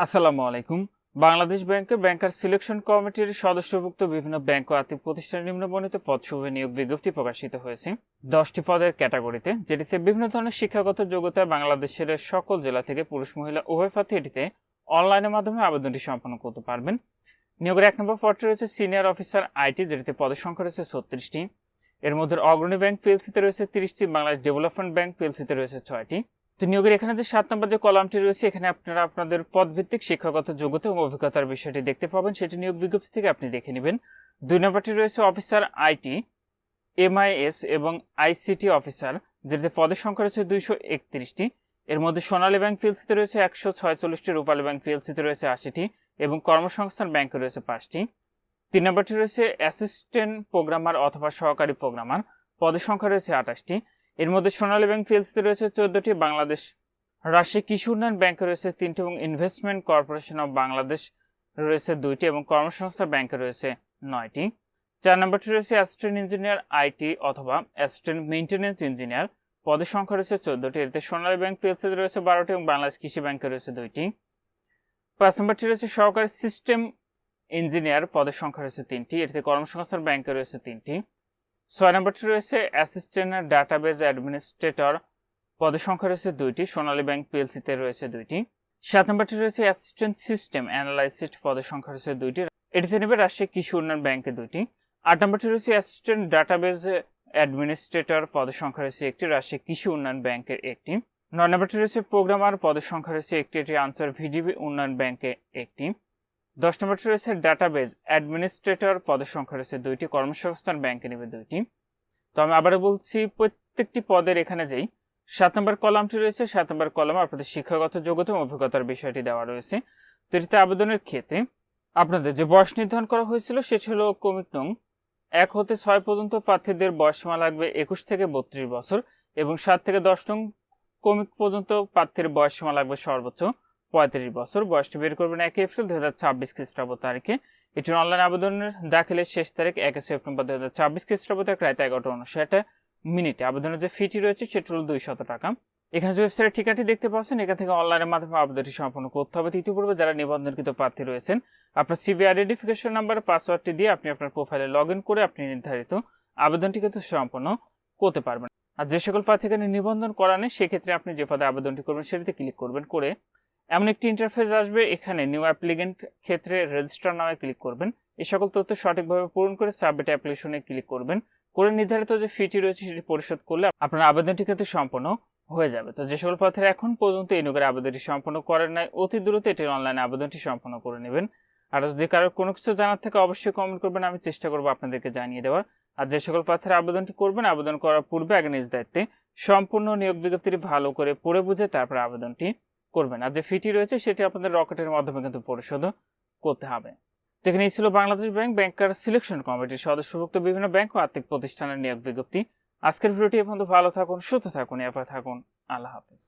আসসালামু আলাইকুম। বাংলাদেশ ব্যাংকের ব্যাংকার সিলেকশন কমিটির সদস্যভুক্ত বিভিন্ন ব্যাংক ও আর্থিক প্রতিষ্ঠানের নিম্নবর্ণিত পদসমূহে নিয়োগ বিজ্ঞপ্তি প্রকাশিত হয়েছে 10টি পদের ক্যাটাগরিতে, যেটিতে বিভিন্ন ধরনের শিক্ষাগত যোগ্যতা বাংলাদেশের সকল জেলা থেকে পুরুষ মহিলা উভয় প্রার্থী এটিতে অনলাইনের মাধ্যমে আবেদনটি সম্পন্ন করতে পারবেন। নিয়োগের 1 নম্বর পদটি রয়েছে সিনিয়র অফিসার আইটি, যেটিতে পদের সংখ্যা রয়েছে 36টি। এর মধ্যে অগ্রণী ব্যাংক পিএলসিতে রয়েছে 30টি, বাংলাদেশ ডেভেলপমেন্ট ব্যাংক পিএলসিতে রয়েছে 6টি। তো নিয়োগের এখানে যে 7 নম্বর যে কলামটি রয়েছে, এখানে আপনারা আপনাদের পদভিত্তিক শিক্ষাগত যোগ্যতা এবং অভিজ্ঞতার বিষয়টি দেখতে পাবেন, সেটি নিয়োগ বিজ্ঞপ্তি থেকে আপনি দেখে নেবেন। 2 নম্বরটি রয়েছে অফিসার আইটি, এমআইএস এবং আইসিটি অফিসার, যেটিতে পদের সংখ্যা রয়েছে 231টি। এর মধ্যে সোনালী ব্যাংক পিএলসিতে রয়েছে 146টি, রূপালী ব্যাংক পিএলসিতে রয়েছে 80টি এবং কর্মসংস্থান ব্যাংকে রয়েছে 5টি। 3 নম্বরটি রয়েছে অ্যাসিস্ট্যান্ট প্রোগ্রামার অথবা সহকারী প্রোগ্রামার, পদের সংখ্যা রয়েছে 28টি। এর মধ্যে সোনালী ব্যাংক পিএলসিতে রয়েছে 14টি, বাংলাদেশ রাষ্ট্রীয় কৃষি উন্নয়ন ব্যাংকে রয়েছে 3টি এবং ইনভেস্টমেন্ট কর্পোরেশন অব বাংলাদেশ রয়েছে 2টি এবং কর্মসংস্থান ব্যাংকে রয়েছে 9টি। 4 নম্বরটি রয়েছে অ্যাসিস্ট্যান্ট ইঞ্জিনিয়ার আইটি অথবা অ্যাসিস্ট্যান্ট মেইনটেন্যান্স ইঞ্জিনিয়ার, পদের সংখ্যা রয়েছে 14টি। এতে সোনালী ব্যাংক পিএলসিতে রয়েছে 12টি এবং বাংলাদেশ কৃষি ব্যাংকে রয়েছে 2টি। 5 নম্বরটি রয়েছে সহকারী সিস্টেম ইঞ্জিনিয়ার, পদের সংখ্যা রয়েছে 3টি। এতে কর্মসংস্থান ব্যাংকে রয়েছে 3টি। 6 নম্বরটি রয়েছে অ্যাসিস্ট্যান্ট ডাটাবেজ অ্যাডমিনিস্ট্রেটর, পদের সংখ্যা রয়েছে 2টি, সোনালী ব্যাংক পিএলসিতে রয়েছে 2টি। 7 নম্বরটি রয়েছে অ্যাসিস্ট্যান্ট সিস্টেম অ্যানালাইসিস্ট, পদের সংখ্যা রয়েছে 2টি, এটিতে নেবে রাজশাহী কৃষি উন্নয়ন ব্যাংকে 2টি। 8 নম্বরটি রয়েছে অ্যাসিস্ট্যান্ট ডাটাবেজ অ্যাডমিনিস্ট্রেটর, পদের সংখ্যা রয়েছে 1টি, রাজশাহী কৃষি উন্নয়ন ব্যাংকের 1টি। 9 নম্বরটি রয়েছে প্রোগ্রামার, পদের সংখ্যা রয়েছে 1টি, এটি আনসার ভিডিবি উন্নয়ন ব্যাংকে 1টি। 10 নম্বরটি রয়েছে ডাটাবেজ অ্যাডমিনিস্ট্রেটর, পদের সংখ্যা রয়েছে 2টি, কর্মসংস্থান ব্যাংকে নেবে 2টি। তো আমি আবারও বলছি, প্রত্যেকটি পদের এখানে যেই 7 নম্বর কলামটি রয়েছে, 7 নম্বর কলামে আপনাদের শিক্ষাগত যোগ্যতা এবং অভিজ্ঞতার বিষয়টি দেওয়া রয়েছে। তো এটিতে আবেদনের ক্ষেত্রে আপনাদের যে বয়স নির্ধারণ করা হয়েছিল সেটি হলো ক্রমিক নং 1 হতে 6 পর্যন্ত প্রার্থীদের বয়সসীমা লাগবে 21 থেকে 32 বছর এবং 7 থেকে 10 নং ক্রমিক পর্যন্ত প্রার্থীর বয়সসীমা লাগবে সর্বোচ্চ 35 বছর। বয়সটি বের করবেন 1 এপ্রিল 2026 খ্রিস্টাব্দ তারিখে। এটির অনলাইন আবেদনের দাখিলের শেষ তারিখ 1 সেপ্টেম্বর 2026 খ্রিস্টাব্দ তারিখ রাত 11:59 আবেদনের যে ফিটি রয়েছে সেটি হল 200 টাকা। এখানে যে ওয়েবসাইটের ঠিকানাটি দেখতে পাচ্ছেন, এখান থেকে অনলাইনের মাধ্যমে আবেদনটি সম্পন্ন করতে হবে। ইতিপূর্বে যারা নিবন্ধনকৃত প্রার্থী রয়েছেন, আপনার সিভি আইডেন্টিফিকেশন নাম্বার পাসওয়ার্ডটি দিয়ে আপনি আপনার প্রোফাইলে লগ ইন করে আপনি নির্ধারিত আবেদনটি কিন্তু সম্পন্ন করতে পারবেন। আর যে সকল প্রার্থী এখানে নিবন্ধন করা নেই, সেক্ষেত্রে আপনি যে পদে আবেদনটি করবেন সেটিতে ক্লিক করবেন, করে এমন একটি ইন্টারফেস আসবে, এখানে নিউ অ্যাপ্লিকেন্ট ক্ষেত্রে রেজিস্টার নামে ক্লিক করবেন। এই সকল তথ্য সঠিকভাবে পূরণ করে সাবমিট অ্যাপ্লিকেশনে ক্লিক করবেন, করে নির্ধারিত যে ফিটি রয়েছে সেটি পরিশোধ করলে আপনার আবেদনটি কিন্তু সম্পন্ন হয়ে যাবে। তো যে সকল প্রার্থীরা এখন পর্যন্ত এই নিয়োগের আবেদনটি সম্পন্ন করেন নাই, অতি দ্রুত এটির অনলাইনে আবেদনটি সম্পন্ন করে নেবেন। আর যদি কারোর কোনো কিছু জানার থেকে অবশ্যই কমেন্ট করবেন, আমি চেষ্টা করবো আপনাদেরকে জানিয়ে দেওয়ার। আর যে সকল প্রার্থীরা আবেদনটি করবেন, আবেদন করার পূর্বে আগে নিজ দায়িত্বে সম্পূর্ণ নিয়োগ বিজ্ঞপ্তিটি ভালো করে পড়ে বুঝে তারপরে আবেদনটি করবেন। আর যে ফিটি রয়েছে সেটি আপনাদের রকেটের মাধ্যমে কিন্তু পরিশোধ করতে হবে। তো এখানে ছিল বাংলাদেশ ব্যাংকার সিলেকশন কমিটির সদস্যভুক্ত বিভিন্ন ব্যাংক ও আর্থিক প্রতিষ্ঠানের নিয়োগ বিজ্ঞপ্তি। আজকের ভিডিওটি এখন তো ভালো থাকুন, সুস্থ থাকুন, এরপর থাকুন। আল্লাহ হাফেজ।